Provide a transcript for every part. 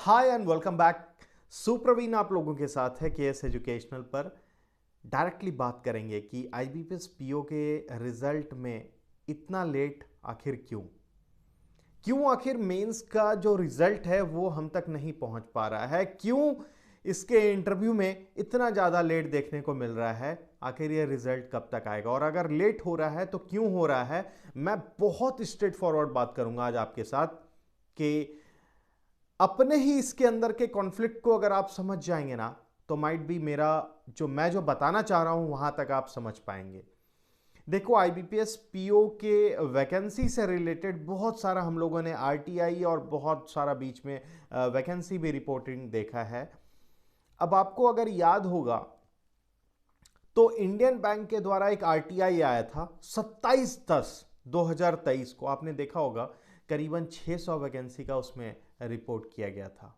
Hi and welcome back. Supraveen आप लोगों के साथ है केएस एजुकेशनल पर। डायरेक्टली बात करेंगे कि आईबीपीएस पीओ के रिजल्ट में इतना लेट आखिर क्यों क्यों आखिर मेंस का जो रिजल्ट है वो हम तक नहीं पहुंच पा रहा है, क्यों इसके इंटरव्यू में इतना ज़्यादा लेट देखने को मिल रहा है, आखिर ये रिजल्ट कब तक आएगा और अगर लेट हो रहा है तो क्यों हो रहा है। मैं बहुत स्ट्रेट फॉरवर्ड बात करूंगा आज आपके साथ कि अपने ही इसके अंदर के कॉन्फ्लिक्ट को अगर आप समझ जाएंगे ना तो माइट बी मेरा जो बताना चाह रहा हूं वहां तक आप समझ पाएंगे। देखो, आईबीपीएस पीओ के वैकेंसी से रिलेटेड बहुत सारा हम लोगों ने आरटीआई और बहुत सारा बीच में वैकेंसी भी रिपोर्टिंग देखा है। अब आपको अगर याद होगा तो इंडियन बैंक के द्वारा एक आरटीआई आया था 27/10/2023 को, आपने देखा होगा करीबन 600 वैकेंसी का उसमें रिपोर्ट किया गया था।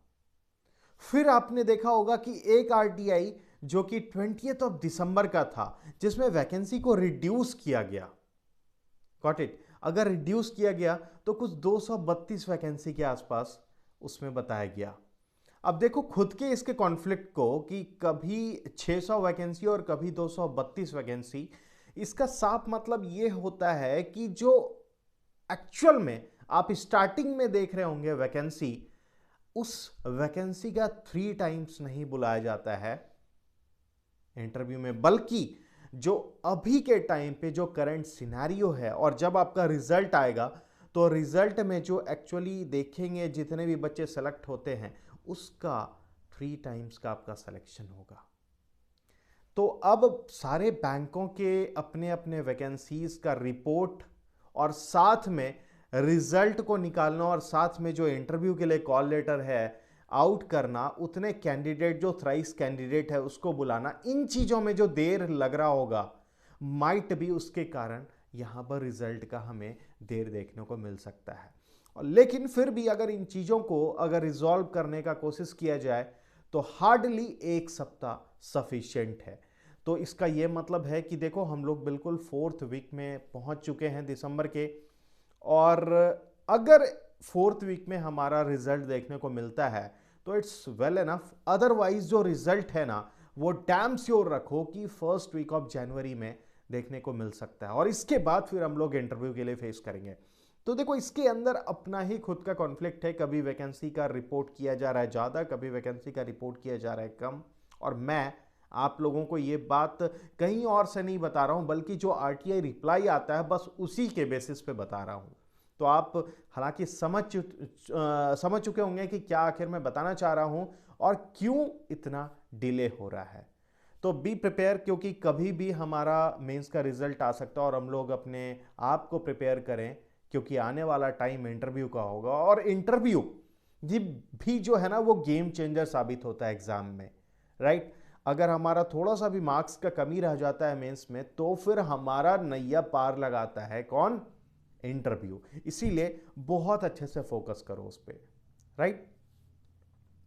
फिर आपने देखा होगा कि एक आरटीआई जो कि 20 दिसंबर का था जिसमें वैकेंसी को रिड्यूस किया गया। Got it? अगर रिड्यूस किया गया तो कुछ 232 वैकेंसी के आसपास उसमें बताया गया। अब देखो खुद के इसके कॉन्फ्लिक्ट को कि कभी 600 वैकेंसी और कभी 232 वैकेंसी, इसका साफ मतलब यह होता है कि जो एक्चुअल में आप स्टार्टिंग में देख रहे होंगे वैकेंसी, उस वैकेंसी का 3 टाइम्स नहीं बुलाया जाता है इंटरव्यू में, बल्कि जो अभी के टाइम पे जो करंट सिनेरियो है और जब आपका रिजल्ट आएगा तो रिजल्ट में जो एक्चुअली देखेंगे जितने भी बच्चे सेलेक्ट होते हैं उसका 3 टाइम्स का आपका सिलेक्शन होगा। तो अब सारे बैंकों के अपने अपने वैकेंसीज का रिपोर्ट और साथ में रिजल्ट को निकालना और साथ में जो इंटरव्यू के लिए कॉल लेटर है आउट करना, उतने कैंडिडेट जो थ्राइस कैंडिडेट है उसको बुलाना, इन चीज़ों में जो देर लग रहा होगा माइट भी उसके कारण यहाँ पर रिजल्ट का हमें देर देखने को मिल सकता है। और लेकिन फिर भी अगर इन चीज़ों को अगर रिजॉल्व करने का कोशिश किया जाए तो हार्डली 1 सप्ताह सफिशिएंट है। तो इसका ये मतलब है कि देखो हम लोग बिल्कुल 4th वीक में पहुंच चुके हैं दिसंबर के, और अगर 4th वीक में हमारा रिजल्ट देखने को मिलता है तो इट्स वेल एनफ। अदरवाइज जो रिजल्ट है ना वो डैम श्योर रखो कि 1st वीक ऑफ जनवरी में देखने को मिल सकता है और इसके बाद फिर हम लोग इंटरव्यू के लिए फेस करेंगे। तो देखो इसके अंदर अपना ही खुद का कॉन्फ्लिक्ट है, कभी वैकेंसी का रिपोर्ट किया जा रहा है ज़्यादा, कभी वैकेंसी का रिपोर्ट किया जा रहा है कम। और मैं आप लोगों को ये बात कहीं और से नहीं बता रहा हूं बल्कि जो आरटीआई रिप्लाई आता है बस उसी के बेसिस पे बता रहा हूं। तो आप हालांकि समझ चुके होंगे कि क्या आखिर मैं बताना चाह रहा हूं और क्यों इतना डिले हो रहा है। तो बी प्रिपेयर, क्योंकि कभी भी हमारा मेंस का रिजल्ट आ सकता है और हम लोग अपने आप को प्रिपेयर करें क्योंकि आने वाला टाइम इंटरव्यू का होगा और इंटरव्यू भी जो है ना वो गेम चेंजर साबित होता है एग्जाम में, राइट? अगर हमारा थोड़ा सा भी मार्क्स का कमी रह जाता है मेंस में तो फिर हमारा नैया पार लगाता है कौन? इंटरव्यू। इसीलिए बहुत अच्छे से फोकस करो उस पर, राइट?